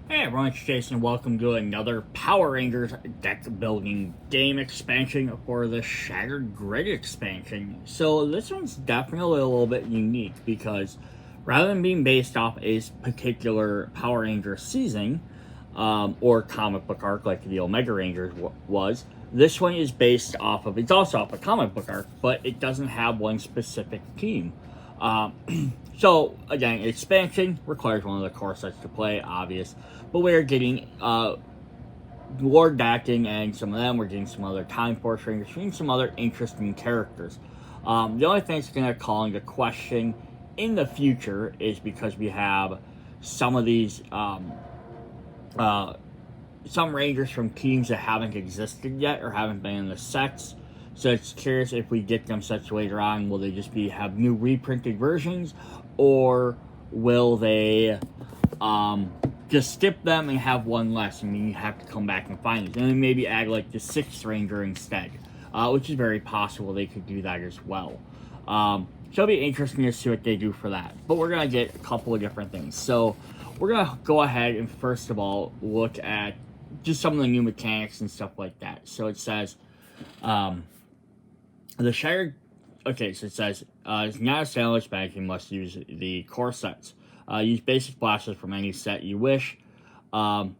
Hey everyone, it's Jason. Welcome to another Power Rangers deck building game expansion for the Shattered Grid expansion. So this one's definitely a little bit unique because rather than being based off a particular Power Ranger season or comic book arc like the Omega Rangers was, this one is based off of, it's also off a comic book arc, but it doesn't have one specific team. So again, expansion requires one of the core sets to play, obvious. But we're getting Lord Drakkon and some of them. We're getting some other Time Force Rangers, we're getting some other interesting characters. The only thing that's going to call into question in the future is because we have some of these some Rangers from teams that haven't existed yet or haven't been in the sets. So it's curious if we get them sets later on, will they just have new reprinted versions, or will they just skip them and have one less? I mean, you have to come back and find it, and then maybe add like the 6th Ranger instead, which is very possible they could do that as well. So it'll be interesting to see what they do for that. But we're gonna get a couple of different things. So we're gonna go ahead and first of all look at just some of the new mechanics and stuff like that. So it says the Shattered. Okay, so it says it's not a sandwich bag. You must use the core sets. Use basic blasters from any set you wish to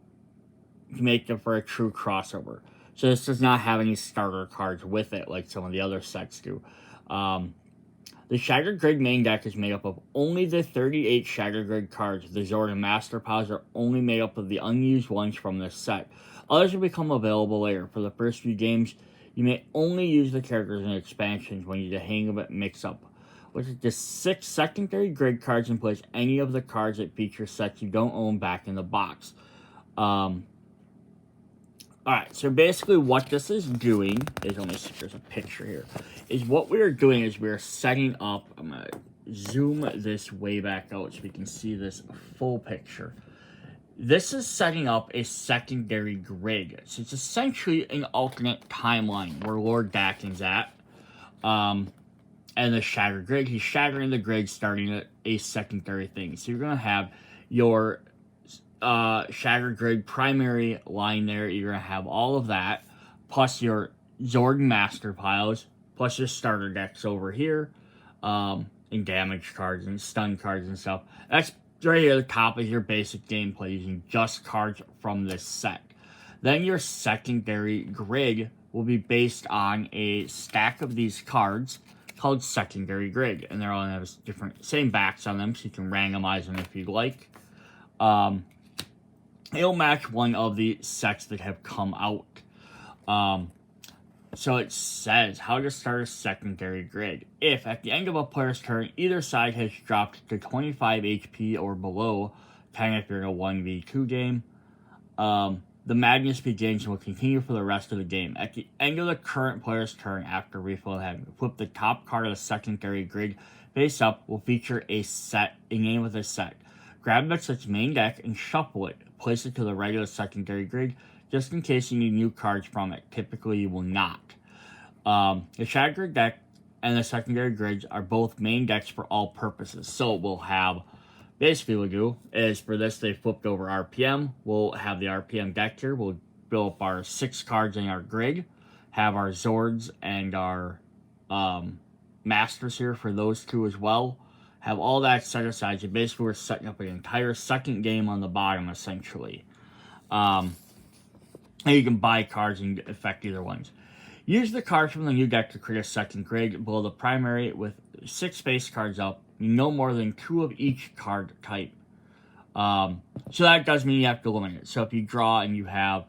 make them for a true crossover. So this does not have any starter cards with it like some of the other sets do. The Shattered Grid main deck is made up of only the 38 Shattered Grid cards. The Zord and Master Piles are only made up of the unused ones from this set. Others will become available later. For the first few games, you may only use the characters in expansions when you get the hang of it mix-up. Look at the 6 secondary grid cards and place any of the cards that feature sets you don't own back in the box. Alright, so basically what this is doing is, let me see if there's a picture here, is what we are doing is we are setting up, I'm going to zoom this way back out so we can see this full picture. This is setting up a secondary grid. So it's essentially an alternate timeline where Lord Drakkon's at. And the Shattered Grid. He's shattering the grid, starting at a secondary thing. So you're going to have your Shattered Grid primary line there. You're going to have all of that, plus your Zord and Master Piles, plus your starter decks over here, and damage cards and stun cards and stuff. That's right here at the top is your basic gameplay using just cards from this set. Then your secondary grid will be based on a stack of these cards called secondary grid, and they're all gonna have different same backs on them, so you can randomize them if you'd like. It'll match one of the sets that have come out. So it says how to start a secondary grid. If at the end of a player's turn, either side has dropped to 25 HP or below, 10 if you're in a 1v2 game, the madness begins and will continue for the rest of the game. At the end of the current player's turn, after refill having flip the top card of the secondary grid face up, will feature a name of the set. Grab the set's main deck and shuffle it. Place it to the regular secondary grid, just in case you need new cards from it. Typically, you will not. The Shattered Grid deck and the secondary grids are both main decks for all purposes. So we'll have, basically what we'll do is for this, they flipped over RPM. We'll have the RPM deck here. We'll build up our 6 cards in our grid, have our Zords and our Masters here for those 2 as well. Have all that set aside. So basically we're setting up an entire second game on the bottom, essentially. And you can buy cards and affect either ones. Use the cards from the new deck to create a second grid below the primary with 6 base cards up. No more than 2 of each card type. So that does mean you have to limit it. So if you draw and you have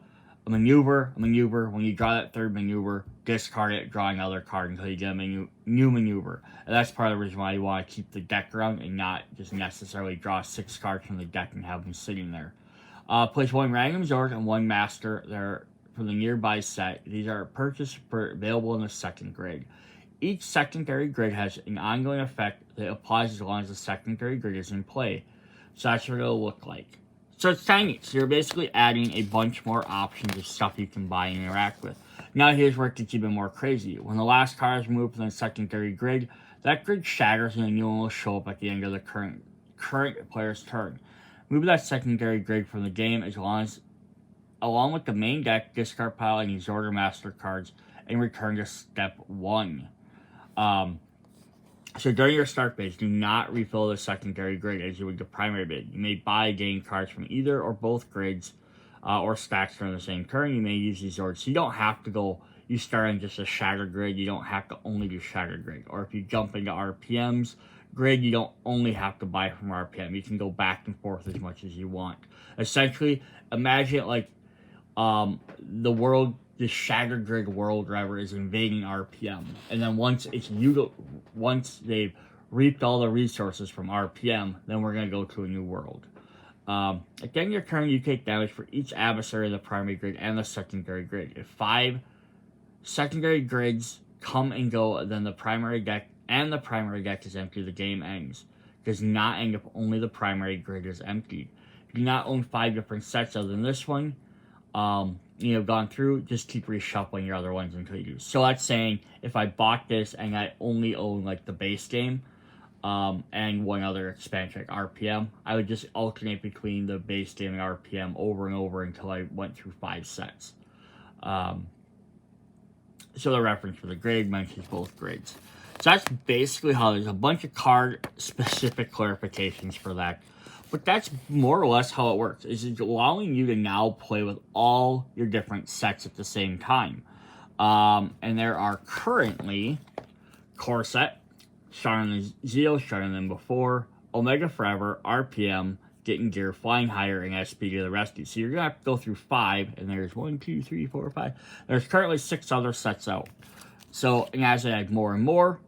a maneuver, when you draw that 3rd maneuver, discard it, draw another card until you get a new maneuver. And that's part of the reason why you want to keep the deck around and not just necessarily draw 6 cards from the deck and have them sitting there. Place 1 random Zord and 1 Master there from the nearby set. These are purchased available in the second grid. Each secondary grid has an ongoing effect that applies as long as the secondary grid is in play. So that's what it'll look like. So it's tiny. So you're basically adding a bunch more options of stuff you can buy and interact with. Now here's where it gets even more crazy. When the last card is moved from the secondary grid, that grid shatters and a new one will show up at the end of the current player's turn. Move that secondary grid from the game along with the main deck, discard pile, and use Order Master cards, and return to step 1. So during your start phase, do not refill the secondary grid as you would the primary bid. You may buy game cards from either or both grids or stacks during the same turn. You may use these orders. So you don't have to go, you start on just a Shattered Grid. You don't have to only do Shattered Grid. Or if you jump into RPM's grid, you don't only have to buy from RPM. You can go back and forth as much as you want. Essentially, imagine it like the Shattered Grid world driver is invading RPM, and then once they've reaped all the resources from RPM, then we're gonna go to a new world. At the end of your turn, you take damage for each adversary in the primary grid and the secondary grid. If 5 secondary grids come and go, then the primary deck is empty. The game ends. It does not end if only the primary grid is empty. If you do not own 5 different sets other than this one, gone through, just keep reshuffling your other ones until you do. So that's saying if I bought this and I only own like the base game, and one other expansion like RPM, I would just alternate between the base game and RPM over and over until I went through 5 sets. So the reference for the grid mentions both grids. So that's basically how there's a bunch of card specific clarifications for that. But that's more or less how it works. It's allowing you to now play with all your different sets at the same time. And there are currently Core Set, starting the Zeo, starting them before, Omega Forever, RPM, Getting Gear, Flying Higher, and SP to the Rescue. So you're going to have to go through 5, and there's 1, 2, 3, 4, 5. There's currently 6 other sets out. So, and as I add more and more,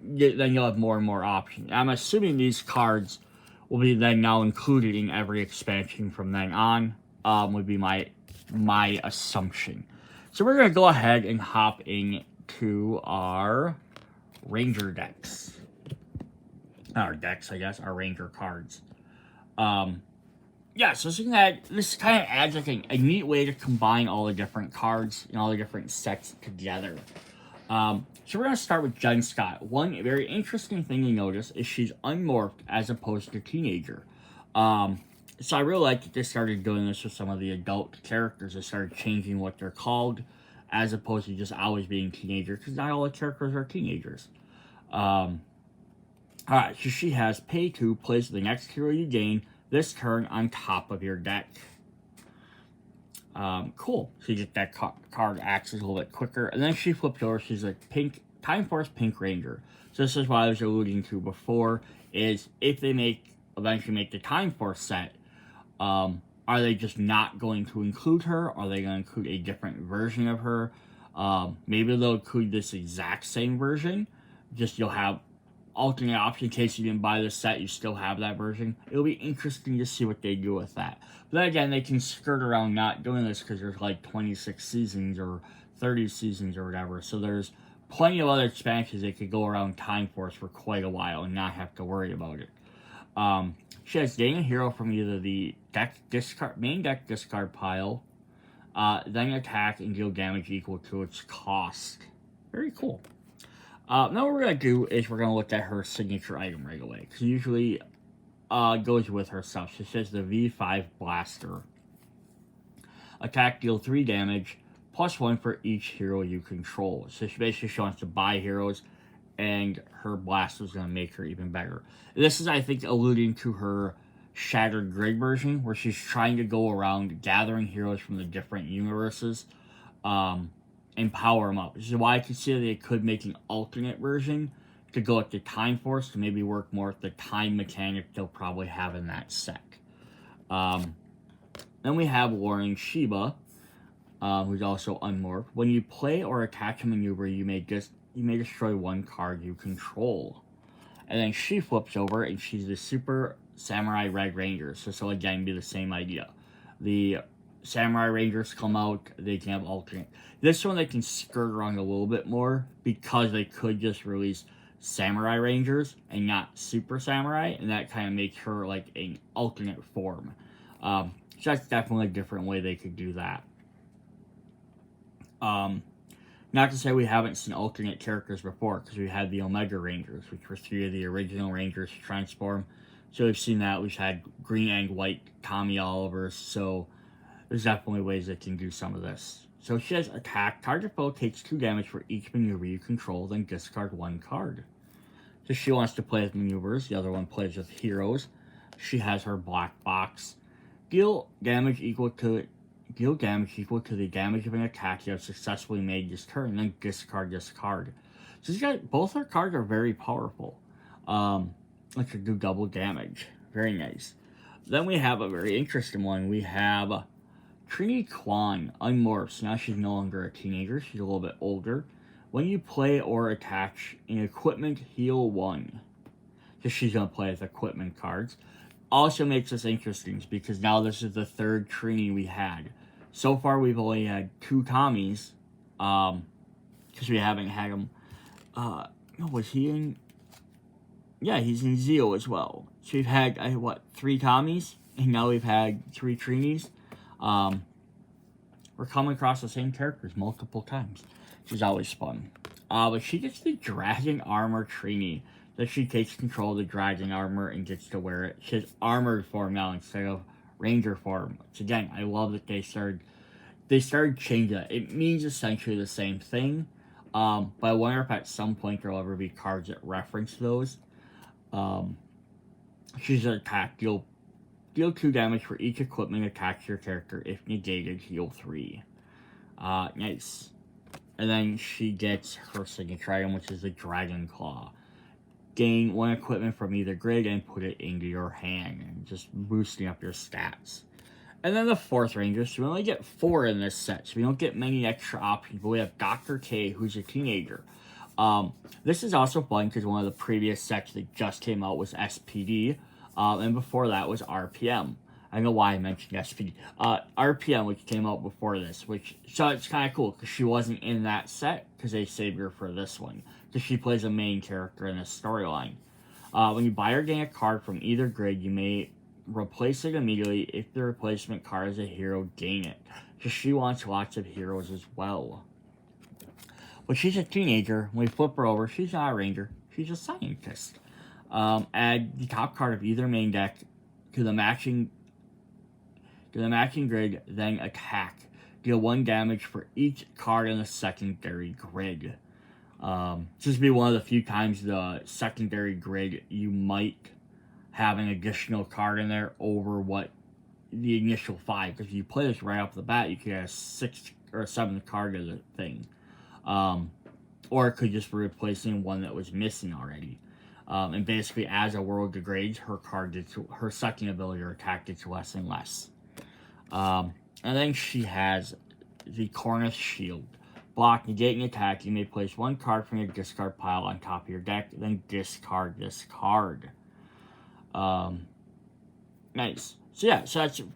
then you'll have more and more options. I'm assuming these cards will be then now included in every expansion from then on, would be my assumption. So we're going to go ahead and hop into our Ranger decks. Our decks, I guess, our Ranger cards. So this kind of adds like a neat way to combine all the different cards and all the different sets together. So we're going to start with Jen Scott. One very interesting thing you notice is she's unmorphed as opposed to teenager. So I really like that they started doing this with some of the adult characters. They started changing what they're called as opposed to just always being teenager, because not all the characters are teenagers. Alright, so she has pay 2, place the next hero you gain this turn on top of your deck. Cool. So you get that card acts a little bit quicker. And then she flips over. She's a Time Force Pink Ranger. So this is what I was alluding to before, is if they eventually make the Time Force set, are they just not going to include her? Are they going to include a different version of her? Maybe they'll include this exact same version. Just you'll have alternate option in case you didn't buy the set, you still have that version. It'll be interesting to see what they do with that. But then again, they can skirt around not doing this because there's like 26 seasons or 30 seasons or whatever. So there's plenty of other expansions they could go around Time Force for quite a while and not have to worry about it. She has gain a hero from either the main deck discard pile, then attack and deal damage equal to its cost. Very cool. Now what we're going to do is we're going to look at her signature item right away, because usually goes with her stuff. She says the V5 Blaster. Attack, deal 3 damage, +1 for each hero you control. So she basically wants to buy heroes, and her Blaster is going to make her even better. This is, I think, alluding to her Shattered Grid version, where she's trying to go around gathering heroes from the different universes, and power them up. Which is why I consider they could make an alternate version to go with the Time Force to maybe work more with the time mechanic they'll probably have in that set. Then we have Warring Sheba, who's also unmorphed. When you play or attach a maneuver, you may destroy 1 card you control. And then she flips over, and she's the Super Samurai Red Ranger. So again, be the same idea. The Samurai Rangers come out, they can have alternate. This one they can skirt around a little bit more, because they could just release Samurai Rangers and not Super Samurai, and that kind of makes her like an alternate form. So that's definitely a different way they could do that. Not to say we haven't seen alternate characters before, because we had the Omega Rangers, which were 3 of the original Rangers to transform. So we've seen that. We've had green and white Tommy Olivers, so there's definitely ways that can do some of this. So she has attack. Target foe takes 2 damage for each maneuver you control, then discard 1 card. So she wants to play with maneuvers. The other one plays with heroes. She has her black box. Deal damage equal to the damage of an attack you have successfully made this turn, then discard this card. So she's got, both her cards are very powerful. Like to do double damage. Very nice. Then we have a very interesting one. We have Trini Kwan unmorphs. Now she's no longer a teenager. She's a little bit older. When you play or attach an equipment, heal 1. So she's going to play with equipment cards. Also makes this interesting because now this is the 3rd Trini we had. So far we've only had 2 Tommies. Because we haven't had him. Was he in... Yeah, he's in Zeo as well. So we've had, 3 Tommies? And now we've had 3 Trinis. We're coming across the same characters multiple times, which is always fun. But she gets the Dragon Armor Trini. That she takes control of the Dragon Armor and gets to wear it. She has armored form now instead of Ranger form. Which again, I love that they started changing it. It means essentially the same thing. But I wonder if at some point there'll ever be cards that reference those. She's an attack. Deal 2 damage for each equipment attached to your character. If negated, heal 3. Nice. And then she gets her signature item, which is the Dragon Claw. Gain 1 equipment from either grid and put it into your hand. And just boosting up your stats. And then the 4th Ranger. So we only get 4 in this set. So we don't get many extra options. But we have Dr. K, who's a teenager. This is also fun because one of the previous sets that just came out was SPD. And before that was RPM. I don't know why I mentioned SPD. RPM, which came out before this. So it's kind of cool because she wasn't in that set because they saved her for this one. Because she plays a main character in this storyline. When you buy or gain a card from either grid, you may replace it immediately. If the replacement card is a hero, gain it. Because she wants lots of heroes as well. But she's a teenager. When we flip her over, she's not a ranger. She's a scientist. Add the top card of either main deck to the matching grid, then attack. Deal 1 damage for each card in the secondary grid. This would be one of the few times the secondary grid you might have an additional card in there over what the initial 5. Because if you play this right off the bat, you could have 6 or 7 card of the thing. Or it could just be replacing one that was missing already. And basically, as a world degrades, her second ability or attack gets less and less. And then she has the Cornus Shield. Block, negating attack, you may place 1 card from your discard pile on top of your deck, then discard this card. Nice. So yeah,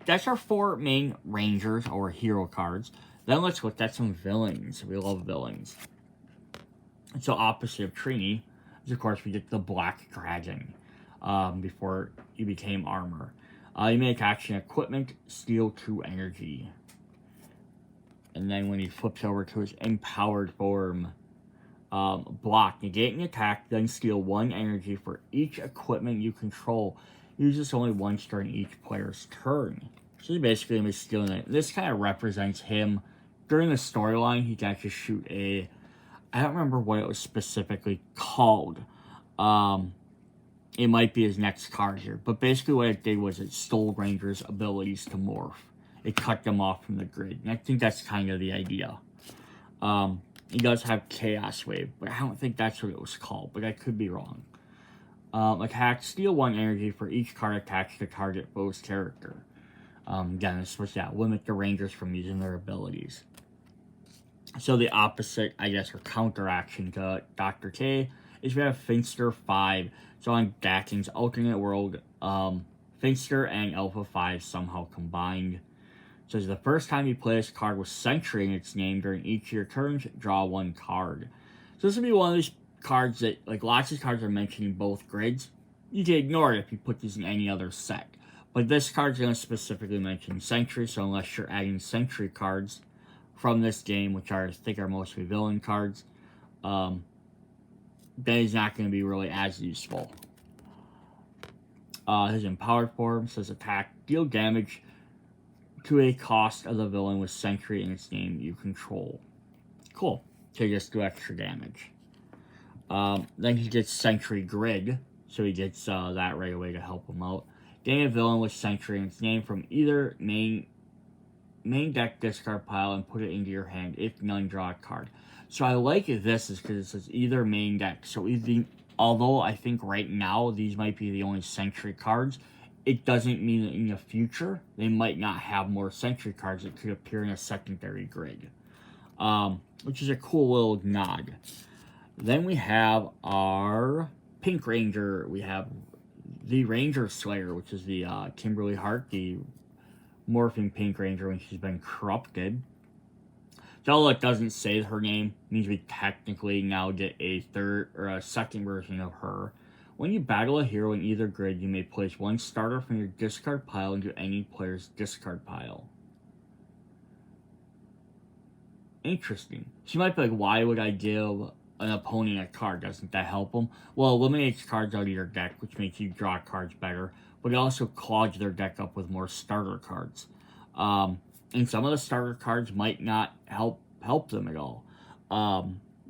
that's our 4 main Rangers or hero cards. Then let's look at some villains. We love villains. So opposite of Trini is, of course, we get the Black Dragon before you became armor. You may attach an equipment, steal 2 energy. And then when he flips over to his empowered form, block, negating attack, then steal 1 energy for each equipment you control. Use this only once during each player's turn. So he's basically going to be stealing it. This kind of represents him. During the storyline, he can actually shoot a... I don't remember what it was specifically called. It might be his next card here. But basically what it did was it stole Ranger's abilities to morph. It cut them off from the grid. And I think that's kind of the idea. He does have Chaos Wave, but I don't think that's what it was called. But I could be wrong. Attack, steal 1 energy for each card attached to target foe's character. Again, this was limit the Rangers from using their abilities. So the opposite, I guess, or counteraction to Dr. K is we have Finster 5. So on Drakkon's alternate world, Finster and Alpha 5 somehow combined. So the first time you play this card with Sentry in its name during each of your turns, draw 1 card. So this would be one of these cards that, like lots of cards are mentioned in both grids. You can ignore it if you put these in any other set. But this card's going to specifically mention Sentry, so unless you're adding Sentry cards from this game, which I think are mostly villain cards, then it's not going to be really as useful. His empowered form says attack, deal damage to a cost of the villain with Sentry in its name you control. Cool. So just do extra damage. Then he gets Sentry Grid, so he gets that right away to help him out. Gain a villain with Sentry in its name from either main deck discard pile and put it into your hand. If none, draw a card. So I like this is because it says either main deck. So although I think right now these might be the only Sentry cards, it doesn't mean that in the future they might not have more Sentry cards that could appear in a secondary grid. Which is a cool little nod. Then we have our Pink Ranger. We have the Ranger Slayer, which is the Kimberly Hart, the morphing Pink Ranger when she's been corrupted. So although it doesn't say her name, it means we technically now get a third or a second version of her. When you battle a hero in either grid, you may place one starter from your discard pile into any player's discard pile. Interesting. She might be like, why would I give an opponent a card? Doesn't that help them? Well, it eliminates cards out of your deck, which makes you draw cards better, but it also clogs their deck up with more starter cards. And some of the starter cards might not help them at all.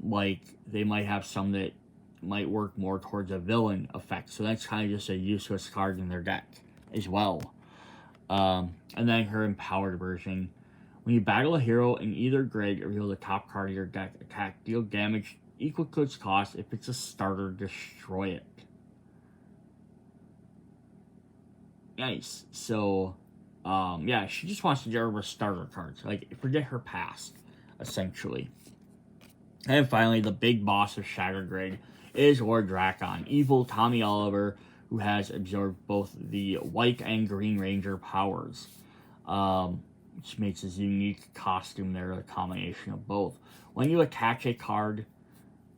Like, they might have some that might work more towards a villain effect, so that's kind of just a useless card in their deck as well. And then her empowered version. When you battle a hero in either grid, reveal the top card of your deck. Attack, deal damage equal to its cost. If it's a starter, destroy it. Nice. So, yeah, she just wants to get rid of her starter cards. Like, forget her past, essentially. And finally, the big boss of Shattered Grid is Lord Drakkon, evil Tommy Oliver, who has absorbed both the white and green ranger powers. Which makes his unique costume there, a combination of both. When you attach a card,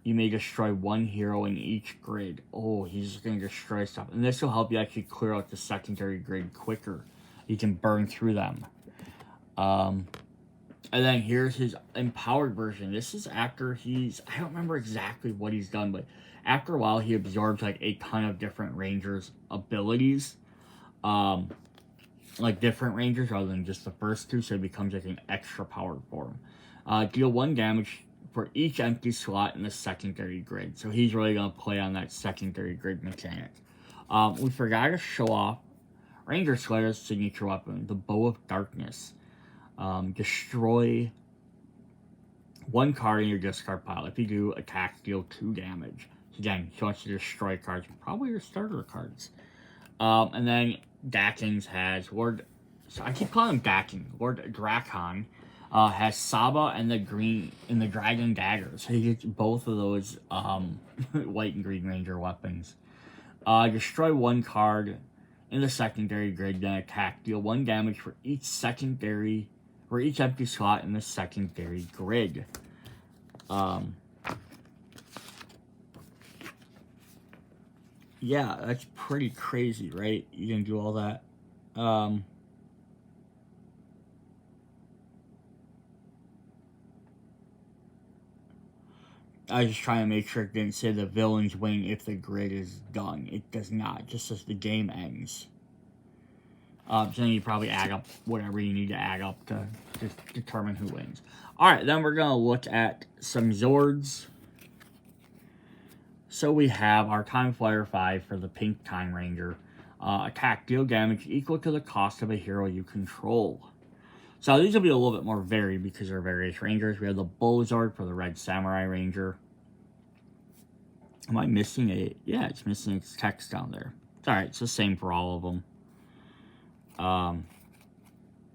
you may destroy one hero in each grid. Oh, he's just going to destroy stuff. And this will help you actually clear out the secondary grid quicker. You can burn through them. And then here's his empowered version. This is after I don't remember exactly what he's done, but after a while he absorbs like a ton of different Rangers' abilities. Like different Rangers rather than just the first two, so it becomes like an extra powered form. Deal 1 damage for each empty slot in the secondary grid. So he's really going to play on that secondary grid mechanic. We forgot to show off Ranger Slayer's signature weapon, the Bow of Darkness. Destroy 1 card in your discard pile. If you do, attack, deal 2 damage. So again, she wants to destroy cards, probably your starter cards. And then Dakkons has I keep calling him Drakkon. Lord Drakkon has Saba and the Dragon Daggers. So he gets both of those white and green ranger weapons. Destroy 1 card in the secondary grid, then attack. Deal 1 damage for each empty slot in the secondary grid. Yeah, that's pretty crazy, right? You can do all that. I was just trying to make sure it didn't say the villains win if the grid is done. It does not. It just says the game ends. So then you probably add up whatever you need to add up to determine who wins. Alright, then we're going to look at some Zords. So we have our Time Flyer 5 for the Pink Time Ranger. Attack, deal damage equal to the cost of a hero you control. So these will be a little bit more varied because there are various Rangers. We have the Bull Zord for the Red Samurai Ranger. Am I missing a... Yeah, it's missing its text down there. It's alright, it's the same for all of them.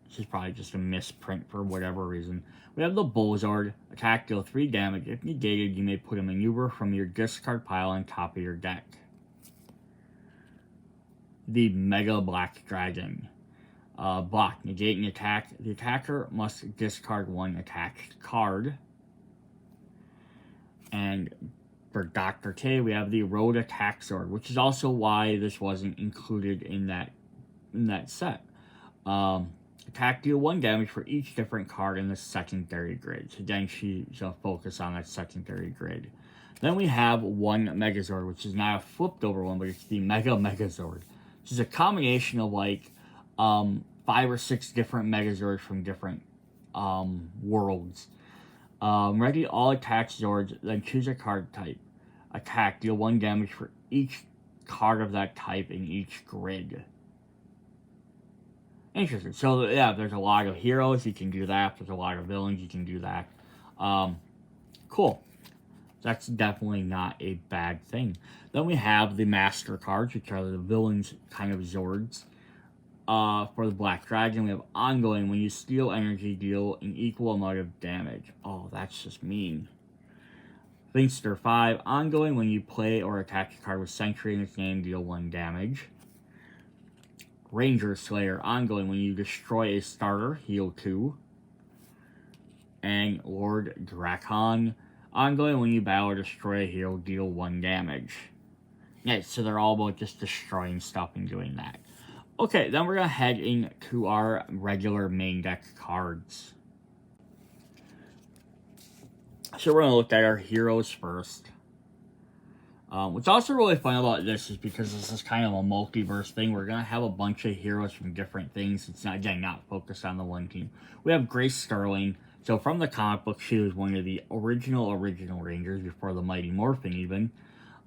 This is probably just a misprint for whatever reason. We have the Bull Zord. Attack, deal 3 damage. If negated, you may put a maneuver from your discard pile on top of your deck. The Mega Black Dragon. Block, negate an attack. The attacker must discard 1 attached card. And for Dr. K, we have the Road Attack Sword, which is also why this wasn't included in that set. Attack, deal 1 damage for each different card in the secondary grid. So again, she's going to focus on that secondary grid. Then we have 1 Megazord, which is not a flipped over one, but it's the Megazord. which is a combination of like 5 or 6 different Megazords from different worlds. Ready all attack Zords, then choose a card type. Attack, deal 1 damage for each card of that type in each grid. Interesting. So, yeah, there's a lot of heroes, you can do that. There's a lot of villains, you can do that. Cool. That's definitely not a bad thing. Then we have the Master cards, which are the villains kind of Zords. For the Black Dragon, we have Ongoing. When you steal energy, deal an equal amount of damage. Oh, that's just mean. Finster 5. Ongoing. When you play or attack a card with Sentry in its name, deal 1 damage. Ranger Slayer. Ongoing. When you destroy a starter, heal 2. And Lord Drakkon. Ongoing. When you battle or destroy a hero, deal 1 damage. Yeah, so they're all about just destroying stuff and doing that. Okay, then we're going to head into our regular main deck cards. So we're going to look at our heroes first. What's also really fun about this is because this is kind of a multiverse thing. We're going to have a bunch of heroes from different things. It's not, again, not focused on the one team. We have Grace Sterling. So from the comic book, she was one of the original Rangers before the Mighty Morphin even.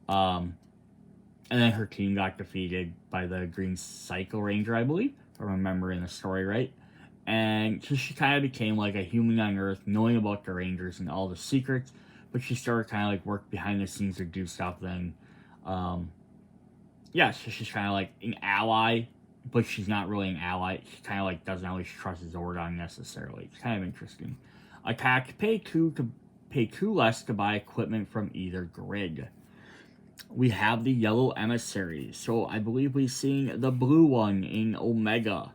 And then her team got defeated by the Green Psycho Ranger, I believe, if I'm remembering the story right. And so she kind of became like a human on Earth, knowing about the Rangers and all the secrets. But she started kind of like work behind the scenes to do stuff then. Yeah, so she's kind of like an ally, but she's not really an ally. She kind of like doesn't always trust Zordon necessarily. It's kind of interesting. Attack, pay 2 less to buy equipment from either grid. We have the yellow emissary. So I believe we've seen the blue one in Omega.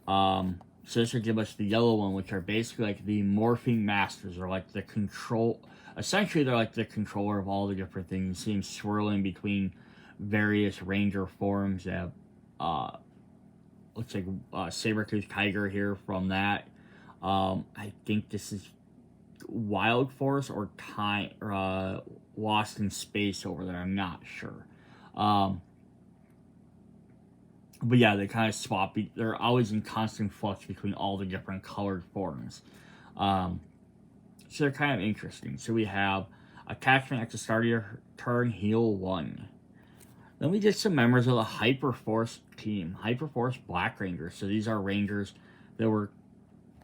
So this would give us the yellow one, which are basically like the morphing masters, or like the control. Essentially, they're like the controller of all the different things. You see them swirling between various ranger forms. They have, looks like Saber-Tooth Tiger here from that. I think this is Wild Force or Time, or Lost in Space over there. I'm not sure. But yeah, they kind of swap. They're always in constant flux between all the different colored forms. So they're kind of interesting. So we have attachment at the start of your turn, heal 1. Then we get some members of the Hyperforce team. Hyperforce Black Rangers. So these are Rangers that were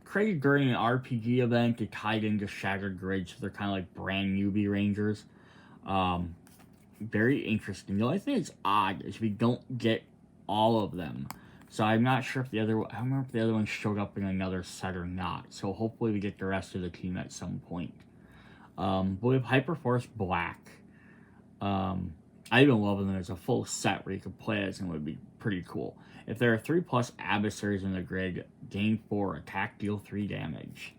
created during an RPG event. They tied into Shattered Grid, so they're kind of like brand newbie Rangers. Very interesting. The only thing that's odd is we don't get all of them. So I'm not sure if I don't remember if the other one showed up in another set or not. So hopefully we get the rest of the team at some point. But we have Hyperforce Black. I've been loving them as a full set where you can play as, and it would be pretty cool. If there are 3+ adversaries in the grid, gain 4, attack, deal 3 damage.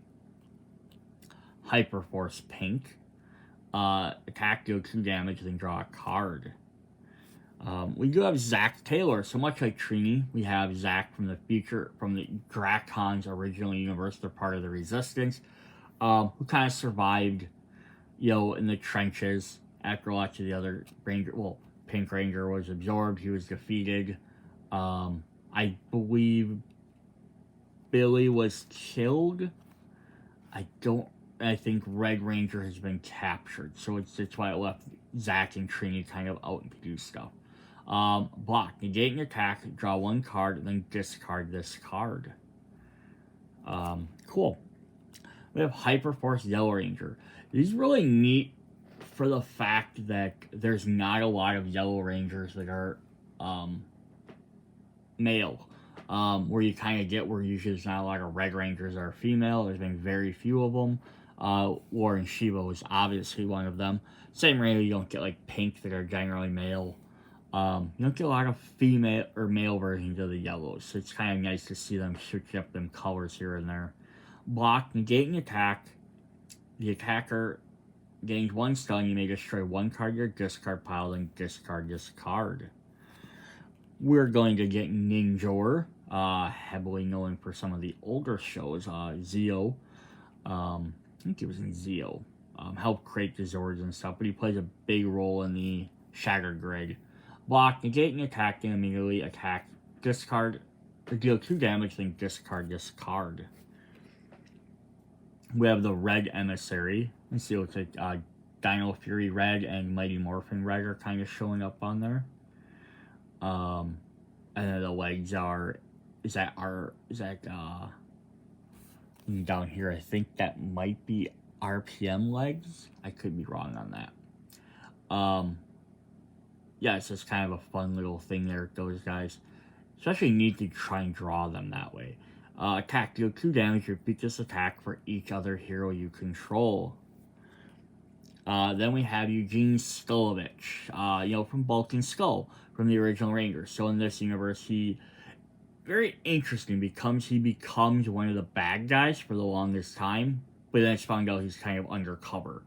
Hyperforce Pink. Attack, deal 2 damage, then draw a card. We do have Zack Taylor. So much like Trini, we have Zack from the future, from the Drakkon's original universe. They're part of the Resistance, who kind of survived, in the trenches after lots of the other Ranger. Well, Pink Ranger was absorbed. He was defeated. I believe Billy was killed. I think Red Ranger has been captured. So it's why it left Zack and Trini kind of out to do stuff. Block. Negate an attack, draw 1 card, and then discard this card. Cool. We have Hyperforce Yellow Ranger. These are really neat for the fact that there's not a lot of Yellow Rangers that are male. Where you kind of get where usually there's not a lot of Red Rangers that are female. There's been very few of them. Warren Shiva was obviously one of them. Same way you don't get like Pink that are generally male. You don't get a lot of female or male versions of the yellows, so it's kind of nice to see them switch up them colors here and there. Block, negate an attack. The attacker gains 1 stun. You may destroy 1 card in your discard pile, then discard this card. We're going to get Ninjor, heavily known for some of the older shows. Zeo, I think he was in Zeo, helped create the Zords and stuff, but he plays a big role in the Shattered Grid. Block, negate an attack, and immediately attack, discard, or deal 2 damage, then discard this card. We have the Red Emissary. Let's see, it looks like Dino Fury Red and Mighty Morphin Red are kind of showing up on there. And then the legs are, down here, I think that might be RPM legs. I could be wrong on that. Yeah, it's just kind of a fun little thing there, those guys. Especially neat to try and draw them that way. Attack, deal 2 damage, repeat this attack for each other hero you control. Then we have Eugene Skulovich, from Bulk and Skull, from the original Rangers. So in this universe, he, very interesting, he becomes one of the bad guys for the longest time, but then it's found out he's kind of undercover.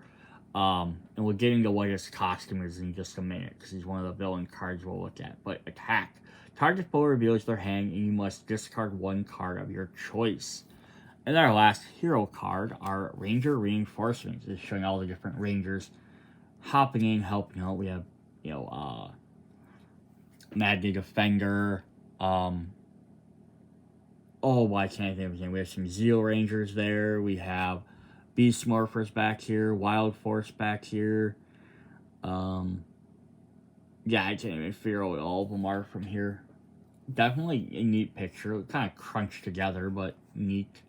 And we'll get into what his costume is in just a minute, because he's one of the villain cards we'll look at. But attack. Target foe reveals their hand, and you must discard 1 card of your choice. And our last hero card are Ranger Reinforcements. It's showing all the different Rangers hopping in, helping out. We have, Magnet Defender. Why can't I think of his name? We have some Zeal Rangers there. We have Beast Morphers back here. Wild Force back here. Yeah, I can't even figure out what all of them are from here. Definitely a neat picture. Kind of crunched together, but neat.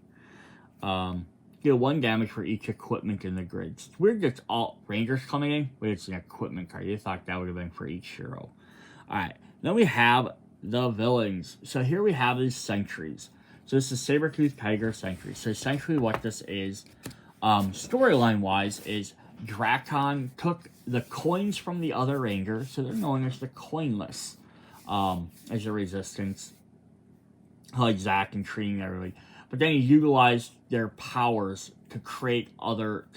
Deal 1 damage for each equipment in the grid. It's weird that it's all Rangers coming in, but it's an equipment card. You thought that would have been for each hero. Alright, then we have the villains. So here we have these sentries. So this is Saber-Tooth Tiger Sentry. So essentially what this is, storyline-wise, is Drakkon took the coins from the other Rangers, so they're known as the Coinless, as a resistance, like Zack and Tree and everything. But then he utilized their powers to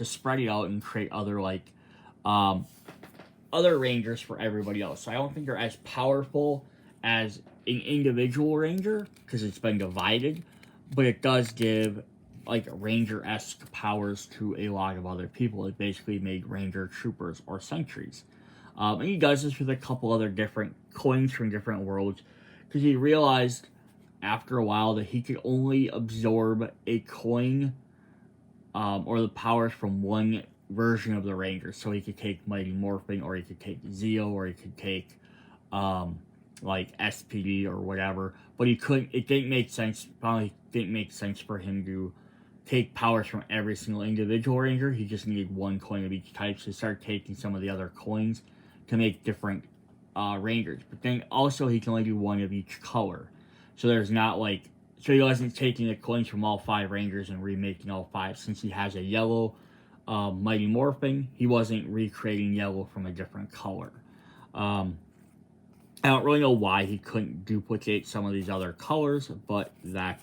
spread it out and create other, other Rangers for everybody else. So I don't think they're as powerful as an individual Ranger, because it's been divided, but it does give Ranger-esque powers to a lot of other people. It basically made Ranger troopers or sentries. And he does this with a couple other different coins from different worlds, because he realized after a while that he could only absorb a coin or the powers from one version of the Ranger. So he could take Mighty Morphin, or he could take Zeo, or he could take SPD or whatever. But he couldn't, it didn't make sense, probably didn't make sense for him to take powers from every single individual Ranger. He just needed 1 coin of each type, so he started taking some of the other coins to make different Rangers. But then also he can only do 1 of each color. So there's not so he wasn't taking the coins from all 5 Rangers and remaking all 5. Since he has a yellow Mighty Morphin, he wasn't recreating yellow from a different color. I don't really know why he couldn't duplicate some of these other colors, but that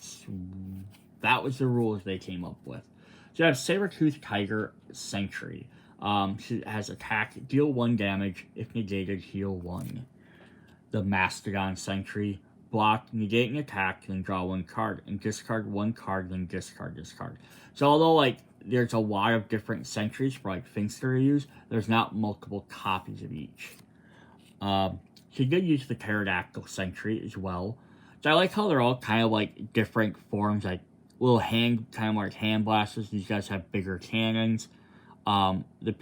was the rules they came up with. So you have Saber-Tooth Tiger Sentry. She has attack, deal 1 damage. If negated, heal 1. The Mastodon Sentry. Block, negate an attack, then draw 1 card. And discard 1 card, then discard this card. So although, there's a lot of different sentries for, Finster to use, there's not multiple copies of each. She did use the Pterodactyl Sentry as well. So I like how they're all kind of, different forms, little hand blasters. These guys have bigger cannons. The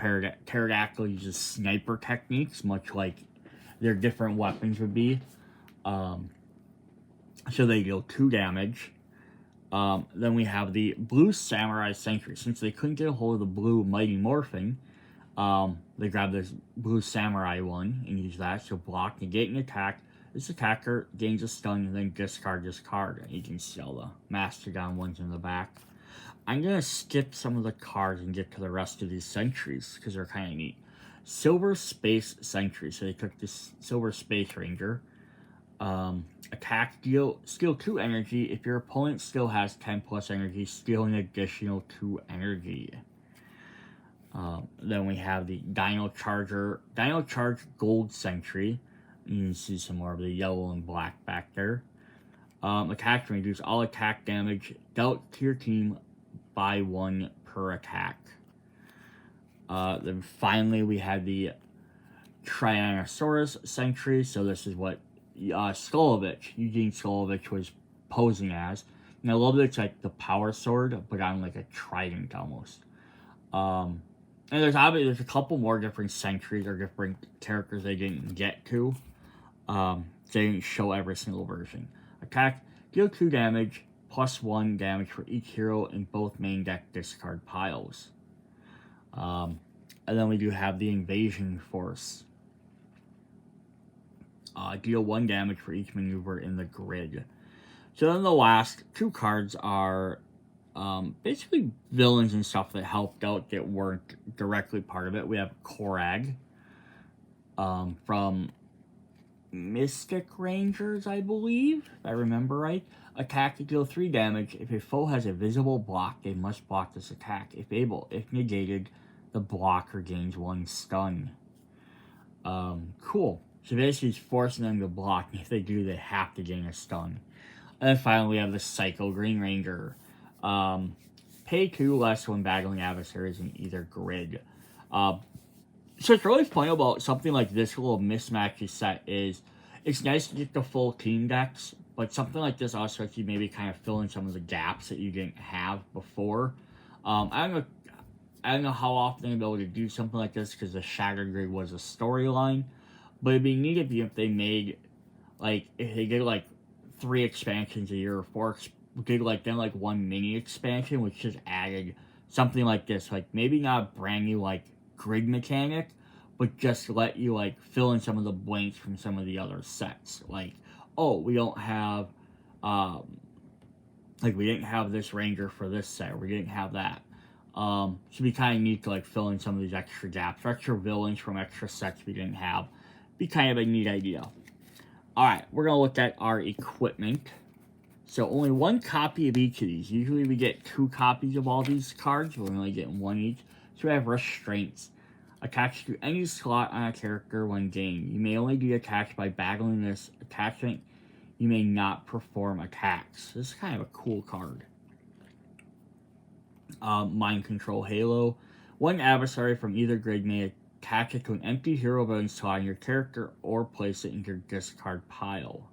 Pterodactyl uses sniper techniques, much like their different weapons would be. So they deal 2 damage. Then we have the Blue Samurai Sentry. Since they couldn't get a hold of the Blue Mighty Morphin, they grabbed this Blue Samurai one and use that. So block, negate an attack. This attacker gains a stun and then discard this card. And you can see all the Mastodon ones in the back. I'm going to skip some of the cards and get to the rest of these sentries because they're kind of neat. Silver Space Sentry. So they took this Silver Space Ranger. Attack, steal 2 energy. If your opponent still has 10 plus energy, steal an additional 2 energy. Then we have the Dino Charge Gold Sentry. You can see some more of the yellow and black back there. Attack to reduce all attack damage dealt to your team by 1 per attack. Then finally we had the Tyrannosaurus Sentry. So this is what Eugene Skolovich was posing as. And I love that it's like the power sword, but on like a trident almost. And there's a couple more different sentries or different characters they didn't get to. They didn't show every single version. Attack, deal 2 damage, plus 1 damage for each hero in both main deck discard piles. And then we do have the Invasion Force. Deal 1 damage for each maneuver in the grid. So then the last 2 cards are basically villains and stuff that helped out that weren't directly part of it. We have Korag from Mystic Rangers, I believe, if I remember right. Attack to deal 3 damage. If a foe has a visible block, they must block this attack. If negated, the blocker gains 1 stun. Cool. So basically, it's forcing them to block, and if they do, they have to gain a stun. And then finally, we have the Psycho Green Ranger. Pay 2 less when battling adversaries in either grid. So it's really fun about something like this little mismatchy set is it's nice to get the full team decks, but something like this also lets you maybe kind of fill in some of the gaps that you didn't have before. I don't know how often they'll be able to do something like this because the Shattered Grid was a storyline, but it'd be neat if they made if they did 3 expansions a year or 4 did then 1 mini expansion which just added something like this, maybe not a brand new grid mechanic, but just let you fill in some of the blanks from some of the other sets. We don't have we didn't have this ranger for this set, or we didn't have that. So it'd be kind of neat to fill in some of these extra gaps, or extra villains from extra sets we didn't have. Be kind of a neat idea. Alright, we're gonna look at our equipment. So only 1 copy of each of these. Usually we get 2 copies of all these cards. We're only getting 1 each. So we have Restraints. Attached to any slot on a character when gained. You may only be attacked by battling this attachment. You may not perform attacks. This is kind of a cool card. Mind Control Halo. 1 adversary from either grid may attach it to an empty hero villain slot on your character or place it in your discard pile.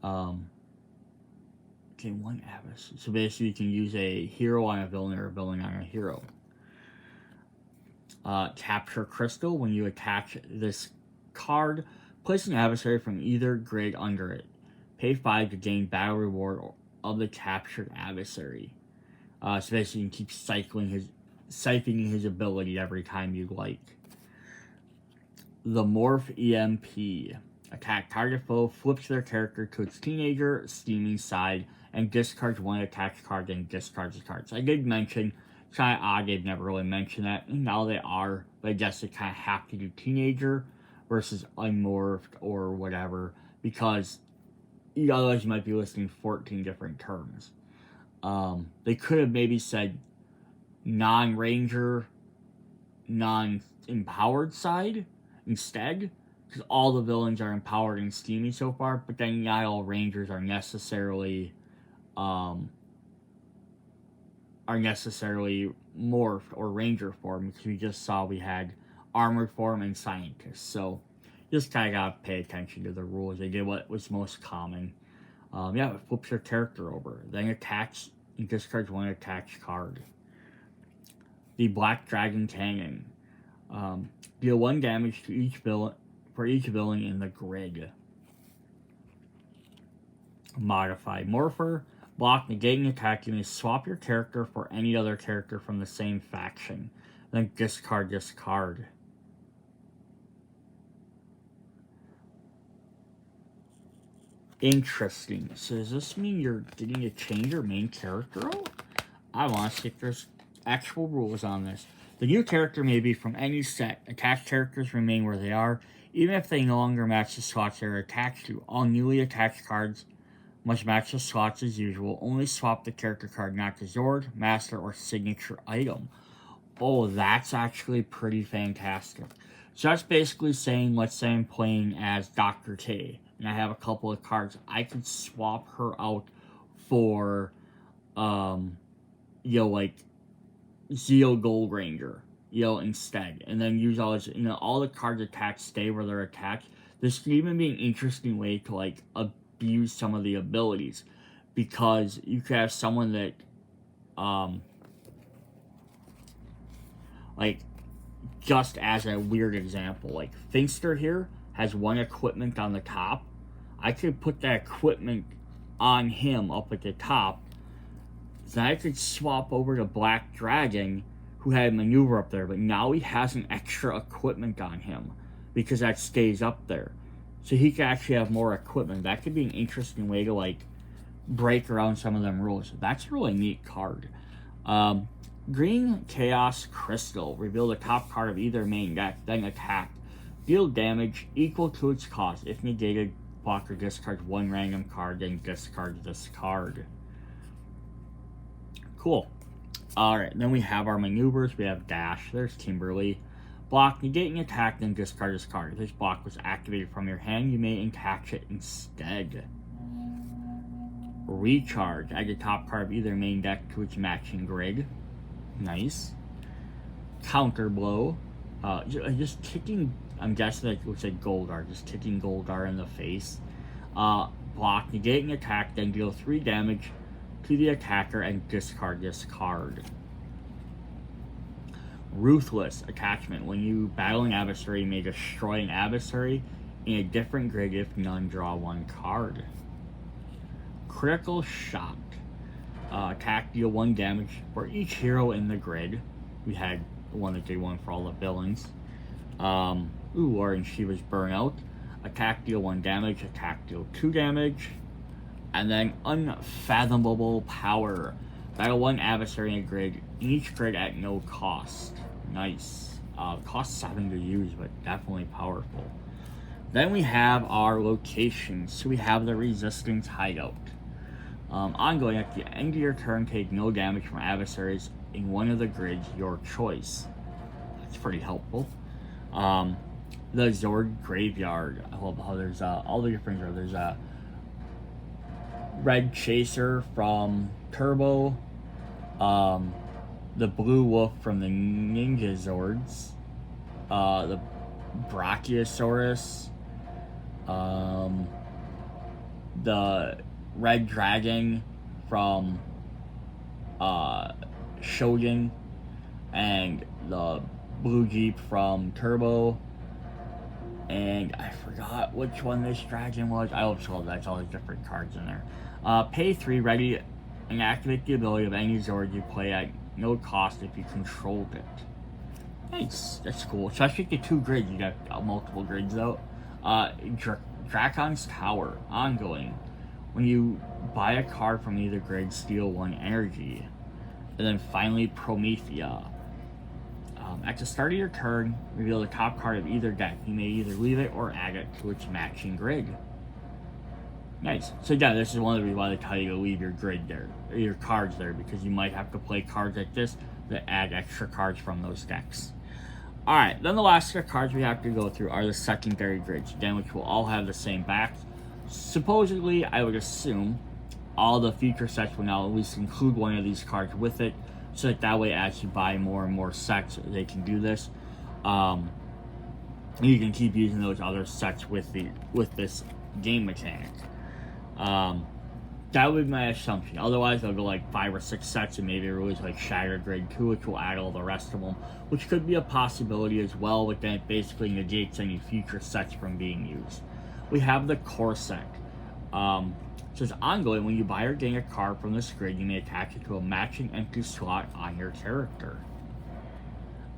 Okay, 1 adversary. So basically you can use a hero on a villain or a villain on a hero. Capture Crystal. When you attach this card, place an adversary from either grid under it. Pay 5 to gain battle reward of the captured adversary. So basically you can keep siphoning his ability every time you like. The Morph EMP. Attack target foe, flips their character to its teenager steaming side, and discards 1 attached card, then discards the cards. I did mention, it's kind of odd they've never really mentioned that. Now they are, but I guess they kind of have to do teenager versus unmorphed or whatever, because otherwise you might be listing 14 different terms. They could have maybe said non-ranger, non-empowered side instead, because all the villains are empowered and steamy so far, but then not all rangers are necessarily morphed or ranger form, because we just saw we had armored form and scientist. So just kind of gotta pay attention to the rules. They did what was most common. It flips your character over, then attacks and discards 1 attached card. The Black Dragon Cannon. Deal 1 damage to each villain in the grid. Modify Morpher. Block, negating attack. You may swap your character for any other character from the same faction. Then discard this card. Interesting. So does this mean you're getting to change your main character out? I want to see if there's actual rules on this. The new character may be from any set. Attached characters remain where they are, even if they no longer match the slots they are attached to. All newly attached cards must match the slots as usual. Only swap the character card, not the Zord, Master, or Signature item. Oh, that's actually pretty fantastic. So that's basically saying, let's say I'm playing as Dr. K, and I have a couple of cards. I could swap her out for, Zeo Gold Ranger. instead. And then use all this, all the cards attached stay where they're attached. This could even be an interesting way to, like, abuse some of the abilities. Because you could have someone that, like, just as a weird example, like, Finster here has one equipment on the top. I could put that equipment on him up at the top. Then I could swap over to Black Dragon, who had maneuver up there, but now he has an extra equipment on him because that stays up there. So he could actually have more equipment. That could be an interesting way to, like, break around some of them rules. That's a really neat card. Green Chaos Crystal. Reveal the top card of either main deck, then attack. Deal damage equal to its cost. If negated, blocker discards one random card, then discard this card. Cool. Alright, then we have our maneuvers. We have Dash. There's Kimberly. Block, negating attack, then discard this card. If this block was activated from your hand, you may attach it instead. Recharge. Add the top card of either main deck to its matching grid. Nice. Counter blow. Just kicking, I'm guessing that it looks like Goldar. Just kicking Goldar in the face. Block, negating attack, then deal 3 damage to the attacker and discard this card. Ruthless attachment. When you battle an adversary, you may destroy an adversary in a different grid if none draw 1 card. Critical Shot. Attack, deal 1 damage for each hero in the grid. We had one that did one for all the villains. Orange Shiva's Burnout. Attack, deal 1 damage. Attack, deal 2 damage. And then Unfathomable Power. Battle 1 adversary in a grid, in each grid at no cost. Nice. Costs 7 to use, but definitely powerful. Then we have our locations. So we have the Resistance Hideout. Ongoing, at the end of your turn, take no damage from adversaries in one of the grids, your choice. That's pretty helpful. The Zord Graveyard. I love how there's all the different. There's a Red Chaser from Turbo. The Blue Wolf from the Ninja Zords. The Brachiosaurus. The Red Dragon from Shogun, and the Blue Jeep from Turbo, and I forgot which one this dragon was. I also love that's all the different cards in there. Pay 3, ready, and activate the ability of any Zord you play at no cost if you controlled it. Nice, that's cool. Especially the 2 grids, you got multiple grids out. Drakkon's Tower, ongoing. When you buy a card from either grid, steal 1 energy. And then finally, Promethea. At the start of your turn, reveal the top card of either deck. You may either leave it or add it to its matching grid. Nice. So yeah, this is one of the reasons why they tell you to leave your grid there, or your cards there, because you might have to play cards like this that add extra cards from those decks. Alright, then the last set of cards we have to go through are the secondary grids, again, which will all have the same backs. Supposedly, I would assume all the feature sets will now at least include one of these cards with it, so that way as you buy more and more sets, they can do this. You can keep using those other sets with this game mechanic. That would be my assumption. Otherwise, they'll go like 5 or 6 sets and maybe release like Shattered Grid 2, which will add all the rest of them, which could be a possibility as well, but then it basically negates any future sets from being used. We have the core set. It says ongoing, when you buy or gain a card from this grid, you may attach it to a matching empty slot on your character.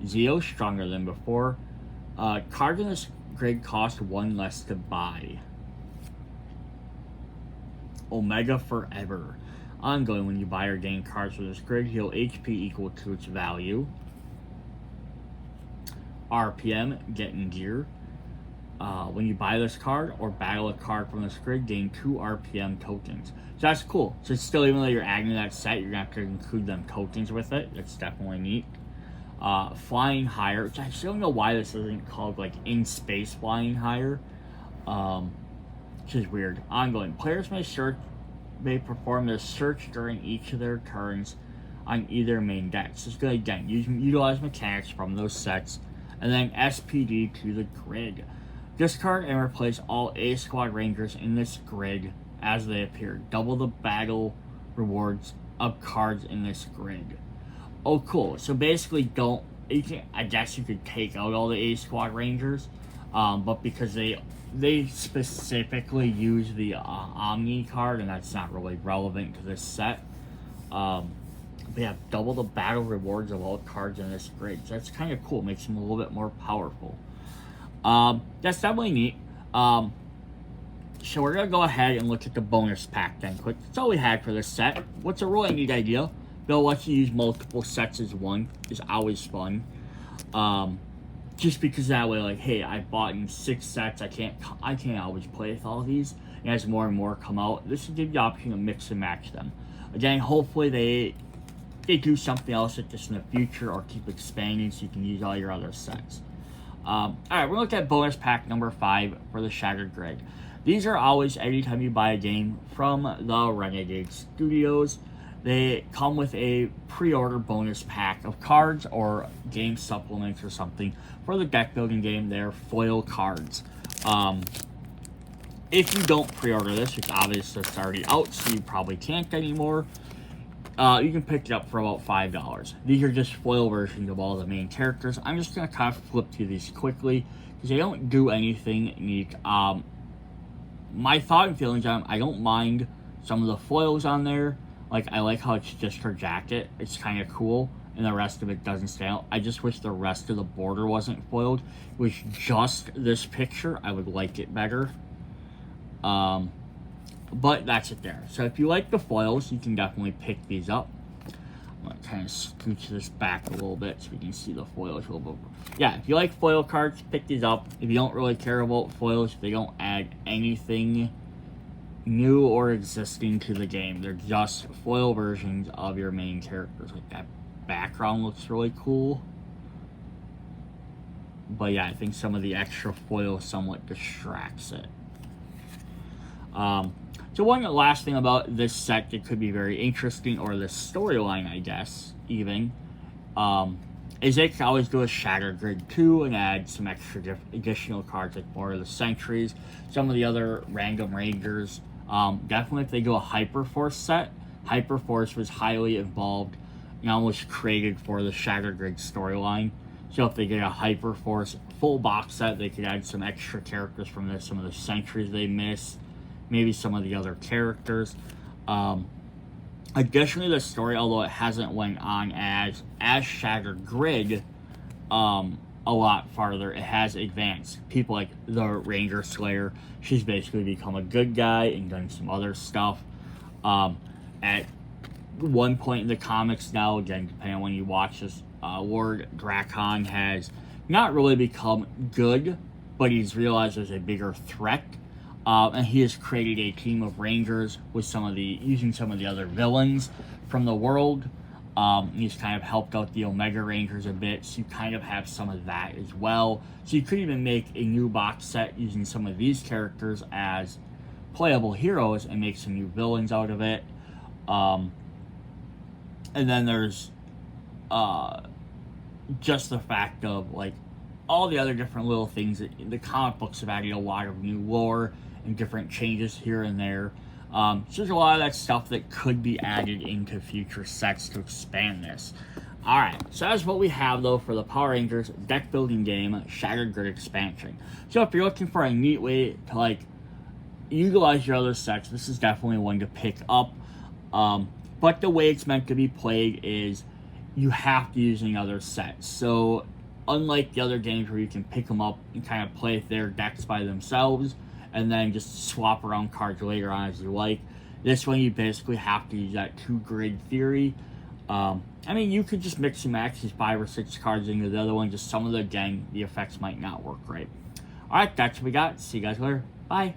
Zeo, stronger than before. Cards in this grid cost 1 less to buy. Omega Forever. Ongoing, when you buy or gain cards from this grid, heal HP equal to its value. RPM, Getting Gear. When you buy this card or battle a card from this grid, gain 2 RPM tokens. So that's cool. So it's still, even though you're adding to that set, you're going to have to include them tokens with it. That's definitely neat. Flying Higher, which I still don't know why this isn't called like In Space Flying Higher. Which is weird. Ongoing. Players may perform their search during each of their turns on either main deck. So it's good, again, utilize mechanics from those sets, and then SPD to the grid. Discard and replace all A Squad Rangers in this grid as they appear. Double the battle rewards of cards in this grid. Oh, cool. So basically, I guess you could take out all the A Squad Rangers, but because they specifically use the Omni card, and that's not really relevant to this set. They have double the battle rewards of all cards in this grid. So that's kind of cool. Makes them a little bit more powerful. That's definitely neat. So we're going to go ahead and look at the bonus pack then quick. That's all we had for this set. What's a really neat idea? They'll let you use multiple sets as one. Is always fun. Just because that way, like, hey, I bought in 6 sets. I can't always play with all of these. And as more and more come out, this will give you the option to mix and match them. Again, hopefully they do something else with this in the future or keep expanding so you can use all your other sets. Alright, we're going to look at bonus pack number 5 for the Shattered Grid. These are always anytime you buy a game from the Renegade Studios. They come with a pre-order bonus pack of cards or game supplements or something for the deck building game. They're foil cards. If you don't pre-order this, it's obviously it's already out, so you probably can't anymore. You can pick it up for about $5. These are just foil versions of all the main characters. I'm just going to kind of flip through these quickly because they don't do anything neat. My thought and feelings on them, I don't mind some of the foils on there. Like, I like how it's just her jacket. It's kind of cool, and the rest of it doesn't stand out. I just wish the rest of the border wasn't foiled. It was just this picture. I would like it better. But that's it there. So if you like the foils, you can definitely pick these up. I'm going to kind of scooch this back a little bit so we can see the foils a little bit. Yeah, if you like foil cards, pick these up. If you don't really care about foils, they don't add anything new or existing to the game. They're just foil versions of your main characters. Like, that background looks really cool. But yeah, I think some of the extra foil somewhat distracts it. So one last thing about this set that could be very interesting, or this storyline, I guess, even, is they can always do a Shattered Grid 2 and add some extra additional cards, like more of the Sentries, some of the other random Rangers. Definitely if they do a Hyperforce set. Hyperforce was highly involved and almost created for the Shattered Grid storyline. So if they get a Hyperforce full box set, they could add some extra characters from this, some of the Sentries they missed. Maybe some of the other characters. Additionally, the story, although it hasn't went on as Shattered Grid a lot farther, it has advanced. People like the Ranger Slayer, she's basically become a good guy and done some other stuff. At one point in the comics now, again, depending on when you watch this, Lord Drakkon has not really become good, but he's realized there's a bigger threat. And he has created a team of Rangers with using some of the other villains from the world. He's kind of helped out the Omega Rangers a bit, so you kind of have some of that as well. So you could even make a new box set using some of these characters as playable heroes and make some new villains out of it. And then there's just the fact of, like, all the other different little things that the comic books have added a lot of new lore and different changes here and there. So there's a lot of that stuff that could be added into future sets to expand this. Alright, so that's what we have, though, for the Power Rangers deck building game Shattered Grid expansion. So if you're looking for a neat way to, like, utilize your other sets, this is definitely one to pick up. But the way it's meant to be played is you have to use another set. So unlike the other games where you can pick them up and kind of play their decks by themselves and then just swap around cards later on as you like, this one you basically have to use that 2-grid theory. I mean, you could just mix and match these 5 or 6 cards into the other one, just some of the, again, the effects might not work right. Alright, that's what we got. See you guys later. Bye.